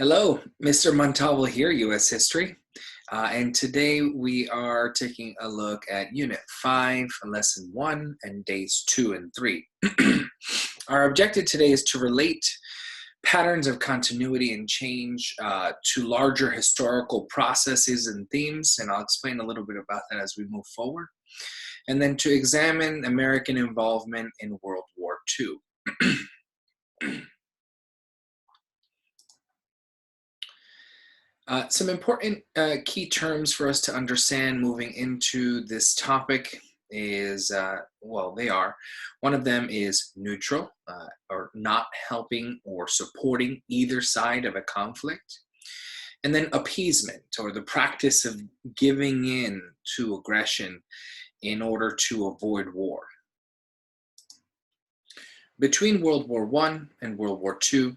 Hello, Mr. Montalvo here, U.S. History. And today we are taking a look at Unit 5, Lesson 1, and Days 2 and 3. Our objective today is to relate patterns of continuity and change to larger historical processes and themes, and I'll explain a little bit about that as we move forward. And then to examine American involvement in World War II. Some important key terms for us to understand moving into this topic is, they are. One of them is neutral, or not helping or supporting either side of a conflict. And then appeasement, or the practice of giving in to aggression in order to avoid war. Between World War I and World War II,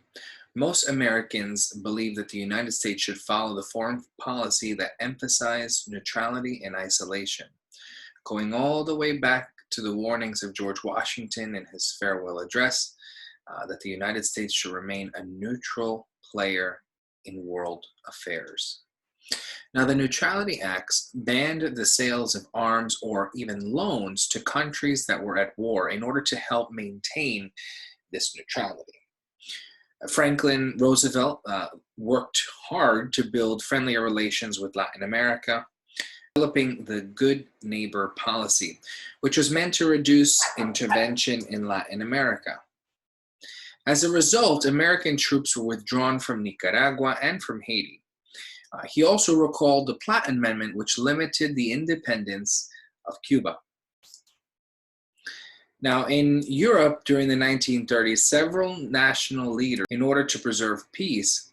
most Americans believe that the United States should follow the foreign policy that emphasized neutrality and isolation, going all the way back to the warnings of George Washington in his farewell address that the United States should remain a neutral player in world affairs. Now, the Neutrality Acts banned the sales of arms or even loans to countries that were at war in order to help maintain this neutrality. Franklin Roosevelt worked hard to build friendlier relations with Latin America, developing the Good Neighbor policy, which was meant to reduce intervention in Latin America. As a result, American troops were withdrawn from Nicaragua and from Haiti. He also recalled the Platt Amendment, which limited the independence of Cuba. Now, in Europe during the 1930s, several national leaders, in order to preserve peace,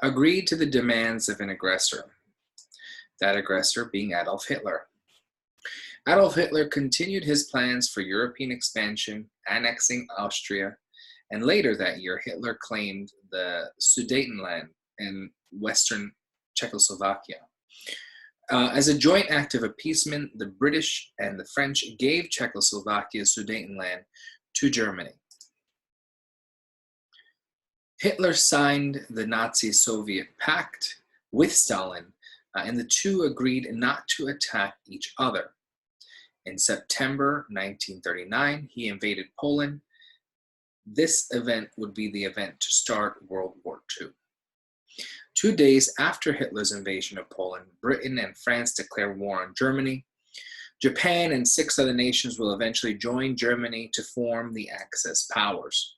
agreed to the demands of an aggressor, that aggressor being Adolf Hitler. Adolf Hitler continued his plans for European expansion, annexing Austria, and later that year, Hitler claimed the Sudetenland in western Czechoslovakia. As a joint act of appeasement, the British and the French gave Czechoslovakia's Sudetenland to Germany. Hitler signed the Nazi-Soviet pact with Stalin, and the two agreed not to attack each other. In September 1939, he invaded Poland. This event would be the event to start World War II. 2 days after Hitler's invasion of Poland, Britain and France declare war on Germany. Japan and 6 other nations will eventually join Germany to form the Axis powers.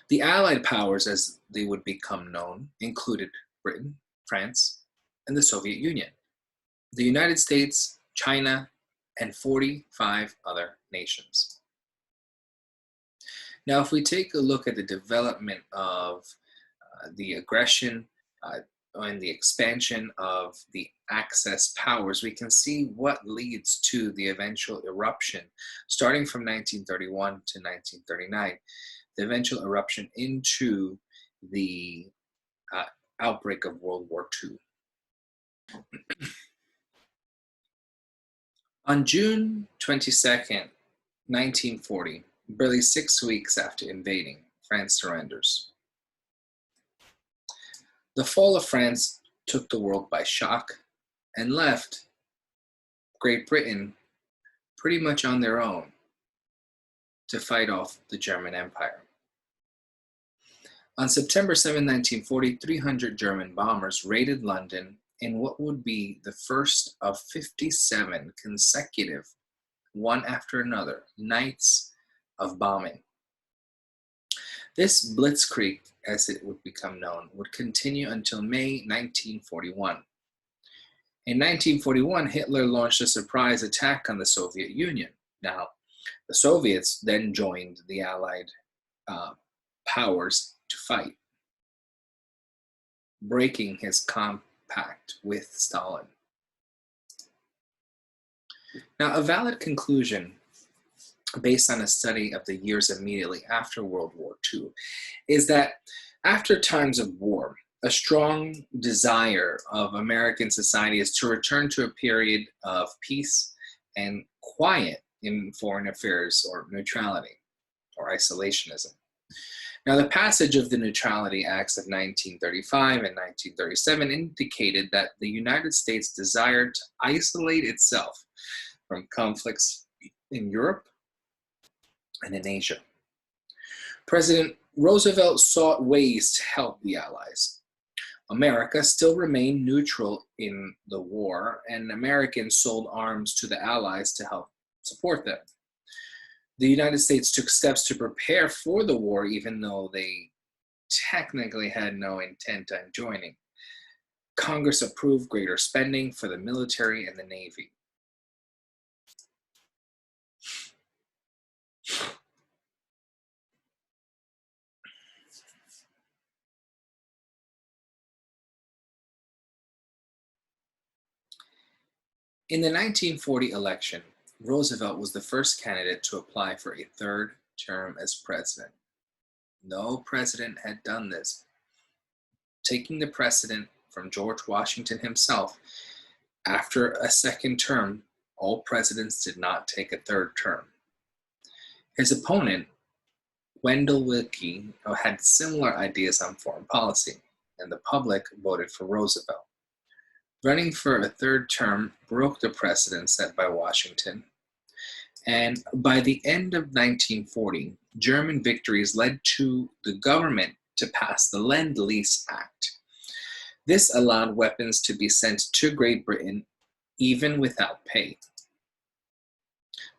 The Allied powers, as they would become known, included Britain, France, and the Soviet Union, the United States, China, and 45 other nations. Now, if we take a look at the development of the aggression and the expansion of the Axis powers, we can see what leads to the eventual eruption, starting from 1931 to 1939, the eventual eruption into the outbreak of World War II. On June 22nd, 1940, barely 6 weeks after invading, France surrenders. The fall of France took the world by shock and left Great Britain pretty much on their own to fight off the German Empire. On September 7, 1940, 300 German bombers raided London in what would be the first of 57 consecutive, one after another, nights of bombing. This blitzkrieg, as it would become known, would continue until May 1941. In 1941, Hitler launched a surprise attack on the Soviet Union. Now, the Soviets then joined the Allied powers to fight, breaking his compact with Stalin. Now, a valid conclusion based on a study of the years immediately after World War II, is that after times of war, a strong desire of American society is to return to a period of peace and quiet in foreign affairs, or neutrality, or isolationism. Now, the passage of the Neutrality Acts of 1935 and 1937 indicated that the United States desired to isolate itself from conflicts in Europe and in Asia. President Roosevelt sought ways to help the Allies. America still remained neutral in the war, and Americans sold arms to the Allies to help support them. The United States took steps to prepare for the war, even though they technically had no intent on joining. Congress approved greater spending for the military and the Navy. In the 1940 election, Roosevelt was the first candidate to apply for a third term as president. No president had done this, taking the precedent from George Washington himself. After a second term, all presidents did not take a third term. His opponent, Wendell Willkie, had similar ideas on foreign policy, and the public voted for Roosevelt. Running for a third term broke the precedent set by Washington, and by the end of 1940, German victories led to the government to pass the Lend-Lease Act. This allowed weapons to be sent to Great Britain even without pay.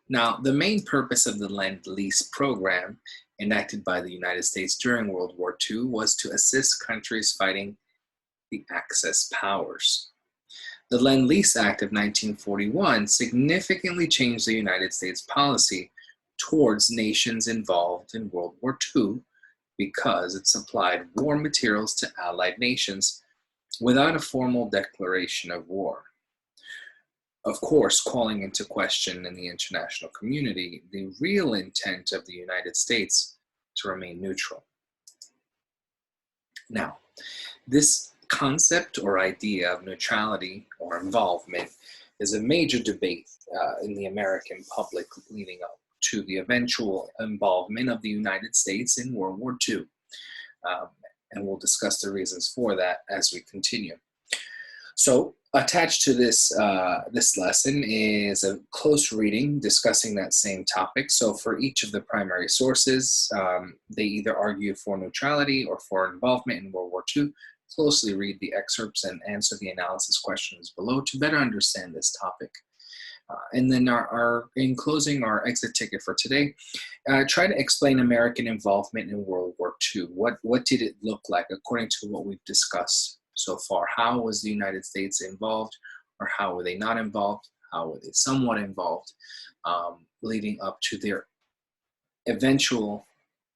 Now, the main purpose of the Lend-Lease program, enacted by the United States during World War II, was to assist countries fighting the Axis powers. The Lend-Lease Act of 1941 significantly changed the United States policy towards nations involved in World War II because it supplied war materials to allied nations without a formal declaration of war. Of course, calling into question in the international community the real intent of the United States to remain neutral. Now, this concept or idea of neutrality or involvement is a major debate in the American public leading up to the eventual involvement of the United States in World War II. And we'll discuss the reasons for that as we continue. So attached to this, this lesson is a close reading discussing that same topic. So for each of the primary sources, they either argue for neutrality or for involvement in World War II. Closely read the excerpts and answer the analysis questions below to better understand this topic. And then in closing, our exit ticket for today, try to explain American involvement in World War II. What did it look like according to what we've discussed so far? How was the United States involved, or how were they not involved? How were they somewhat involved, leading up to their eventual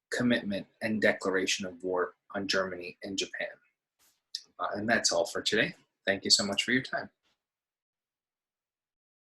commitment and declaration of war on Germany and Japan? And that's all for today. Thank you so much for your time.